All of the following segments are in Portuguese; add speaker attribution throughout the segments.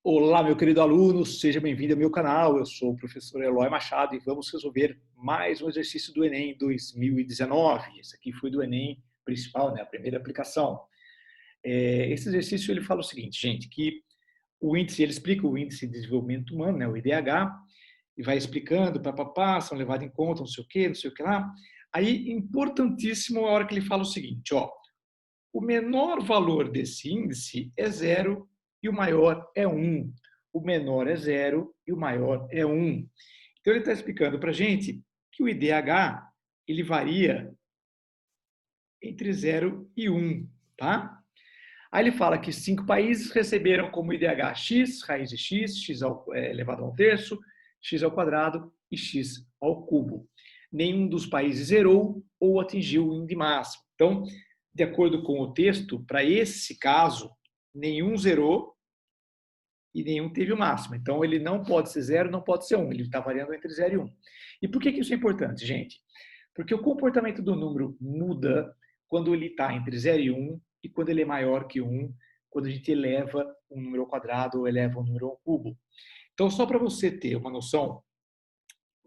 Speaker 1: Olá, meu querido aluno, seja bem-vindo ao meu canal. Eu sou o professor Eloy Machado e vamos resolver mais um exercício do Enem 2019. Esse aqui foi do Enem principal, né, a primeira aplicação. Esse exercício ele fala o seguinte, gente, que o índice, ele explica o índice de desenvolvimento humano, né, o IDH, e vai explicando, papapá, são levados em conta, não sei o que lá. Aí, importantíssimo a hora que ele fala o seguinte, ó, o menor valor desse índice é zero e o maior é 1. O menor é zero e o maior é 1. Então, ele está explicando para a gente que o IDH ele varia entre 0 e 1. Tá? Aí ele fala que 5 países receberam como IDH x, raiz de x, elevado ao terço, x ao quadrado e x ao cubo. Nenhum dos países zerou ou atingiu o índice máximo. Então, de acordo com o texto, para esse caso, nenhum zerou e nenhum teve o máximo. Então, ele não pode ser 0, não pode ser 1. Ele está variando entre 0 e 1. E por que isso é importante, gente? Porque o comportamento do número muda quando ele está entre 0 e 1 e quando ele é maior que 1, quando a gente eleva um número ao quadrado ou eleva um número ao cubo. Então, só para você ter uma noção,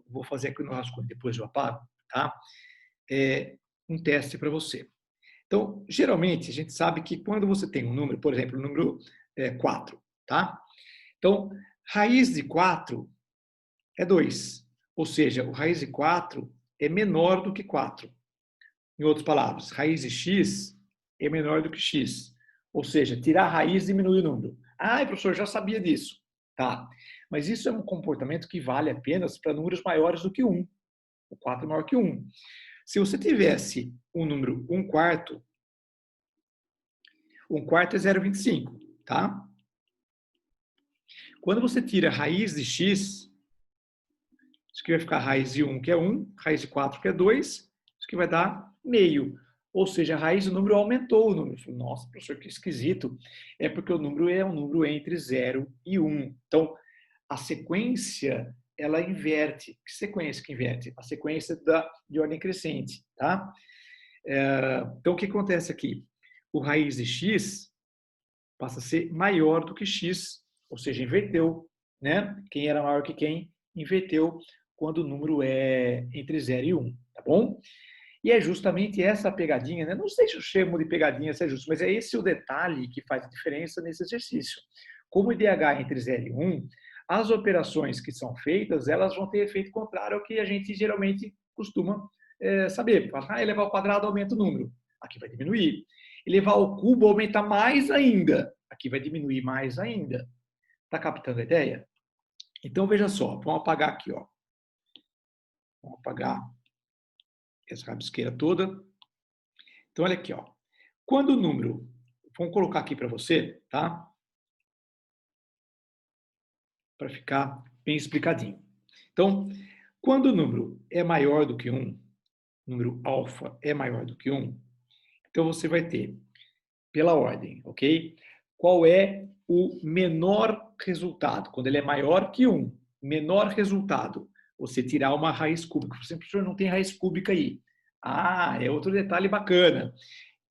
Speaker 1: vou fazer aqui no rascunho, depois eu apago, tá? Um teste para você. Então, geralmente, a gente sabe que quando você tem um número, por exemplo, o número 4, tá? Então, raiz de 4 é 2. Ou seja, o raiz de 4 é menor do que 4. Em outras palavras, raiz de x é menor do que x. Ou seja, tirar a raiz diminui o número. Ah, professor, já sabia disso. Tá. Mas isso é um comportamento que vale apenas para números maiores do que 1. O 4 é maior que 1. Se você tivesse um número 1 quarto, 1 quarto é 0,25, tá? Quando você tira a raiz de x, isso aqui vai ficar raiz de 1, que é 1, raiz de 4, que é 2, isso aqui vai dar meio. Ou seja, a raiz do número aumentou o número. Nossa, professor, que esquisito. É porque o número é um número entre 0 e 1. Então, a sequência, ela inverte. Que sequência que inverte? A sequência de ordem crescente, tá? Então, o que acontece aqui? O raiz de x passa a ser maior do que x, ou seja, inverteu, né? Quem era maior que quem, inverteu quando o número é entre 0 e 1, tá bom? E é justamente essa pegadinha, né? Não sei se eu chamo de pegadinha, se é justo, mas é esse o detalhe que faz a diferença nesse exercício. Como o IDH é entre 0 e 1, as operações que são feitas, elas vão ter efeito contrário ao que a gente geralmente costuma saber. Elevar ao quadrado aumenta o número. Aqui vai diminuir. Elevar ao cubo aumenta mais ainda. Aqui vai diminuir mais ainda. Está captando a ideia? Então, veja só. Vamos apagar aqui, ó. Vamos apagar essa rabisqueira toda. Então, olha aqui, ó. Quando o número... Vamos colocar aqui para você, tá? Para ficar bem explicadinho. Então, quando o número é maior do que 1, número alfa é maior do que 1, então você vai ter, pela ordem, ok? Qual é o menor resultado? Quando ele é maior que 1, menor resultado, você tirar uma raiz cúbica. Você, professor, não tem raiz cúbica aí. Ah, é outro detalhe bacana.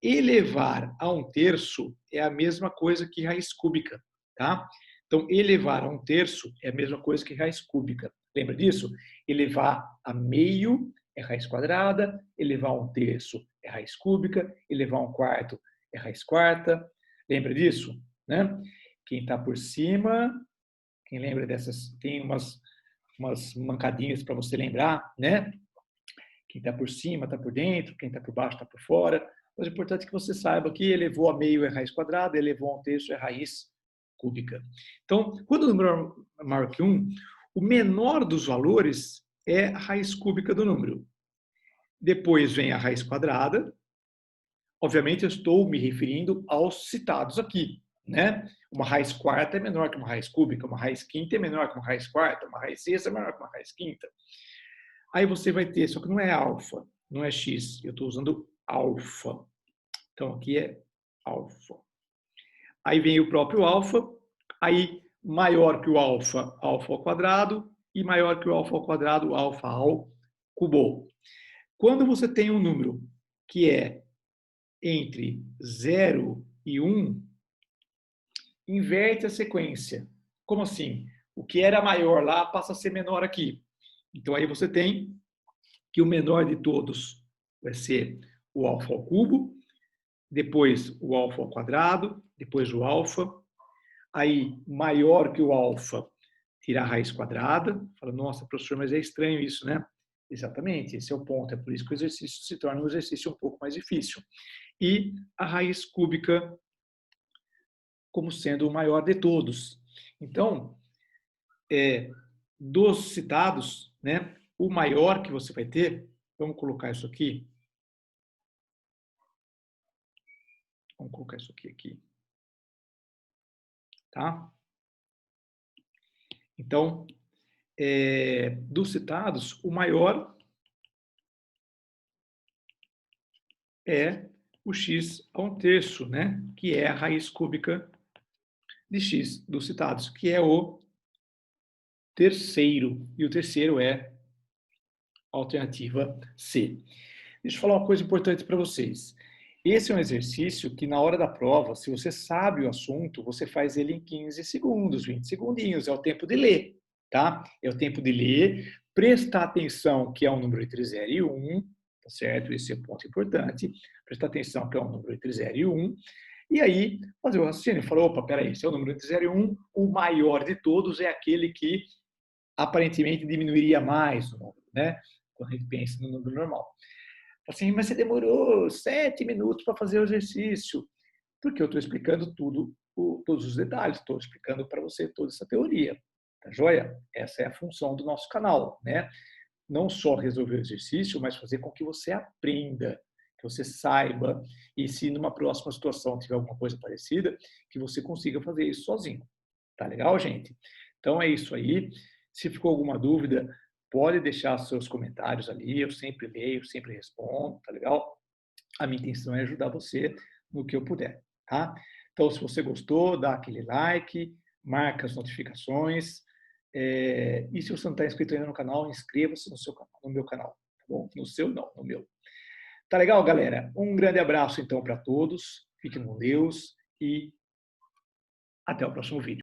Speaker 1: Elevar a um terço é a mesma coisa que raiz cúbica, tá? Então, elevar a um terço é a mesma coisa que raiz cúbica. Lembra disso? Elevar a meio é raiz quadrada, elevar a um terço é raiz cúbica, elevar a um quarto é raiz quarta. Lembra disso? Né? Quem está por cima, quem lembra dessas, tem umas mancadinhas para você lembrar, né? Quem está por cima está por dentro, quem está por baixo está por fora. Mas o importante é que você saiba que elevou a meio é raiz quadrada, elevou a um terço é raiz cúbica. Então, quando o número é maior que 1, o menor dos valores é a raiz cúbica do número. Depois vem a raiz quadrada. Obviamente, eu estou me referindo aos citados aqui, né? Uma raiz quarta é menor que uma raiz cúbica, uma raiz quinta é menor que uma raiz quarta, uma raiz sexta é menor que uma raiz quinta. Aí você vai ter, só que não é alfa, não é x, eu estou usando alfa. Então, aqui é alfa. Aí vem o próprio alfa, aí maior que o alfa, alfa ao quadrado, e maior que o alfa ao quadrado, alfa ao cubo. Quando você tem um número que é entre 0 e 1, inverte a sequência. Como assim? O que era maior lá passa a ser menor aqui. Então, aí você tem que o menor de todos vai ser o alfa ao cubo, depois o alfa ao quadrado, depois o alfa. Aí, maior que o alfa, tirar a raiz quadrada. Fala, nossa, professor, mas é estranho isso, né? Exatamente, esse é o ponto. É por isso que o exercício se torna um exercício um pouco mais difícil. E a raiz cúbica como sendo o maior de todos. Então, dos citados, né, o maior que você vai ter, vamos colocar isso aqui. Vamos colocar isso aqui, tá? Então, dos citados, o maior é o x a 1/3, né? Que é a raiz cúbica de x dos citados, que é o terceiro. E o terceiro é a alternativa C. Deixa eu falar uma coisa importante para vocês. Esse é um exercício que, na hora da prova, se você sabe o assunto, você faz ele em 15 segundos, 20 segundinhos. É o tempo de ler, tá? É o tempo de ler, prestar atenção que é um número entre 0 e 1, tá certo? Esse é um ponto importante. Prestar atenção que é um número entre 0 e 1. E aí, fazer o raciocínio. Falou, opa, peraí, esse é o número entre 0 e 1. O maior de todos é aquele que aparentemente diminuiria mais o número, né? Quando a gente pensa no número normal. Assim, mas você demorou 7 minutos para fazer o exercício. Porque eu estou explicando tudo, todos os detalhes, estou explicando para você toda essa teoria. Tá joia? Essa é a função do nosso canal, né? Não só resolver o exercício, mas fazer com que você aprenda, que você saiba, e se numa próxima situação tiver alguma coisa parecida, que você consiga fazer isso sozinho. Tá legal, gente? Então é isso aí. Se ficou alguma dúvida, pode deixar seus comentários ali, eu sempre leio, sempre respondo, tá legal? A minha intenção é ajudar você no que eu puder, tá? Então, se você gostou, dá aquele like, marca as notificações, e se você não está inscrito ainda no canal, inscreva-se no seu canal, no meu canal, tá bom? No seu não, no meu. Tá legal, galera? Um grande abraço então para todos, fiquem com Deus e até o próximo vídeo.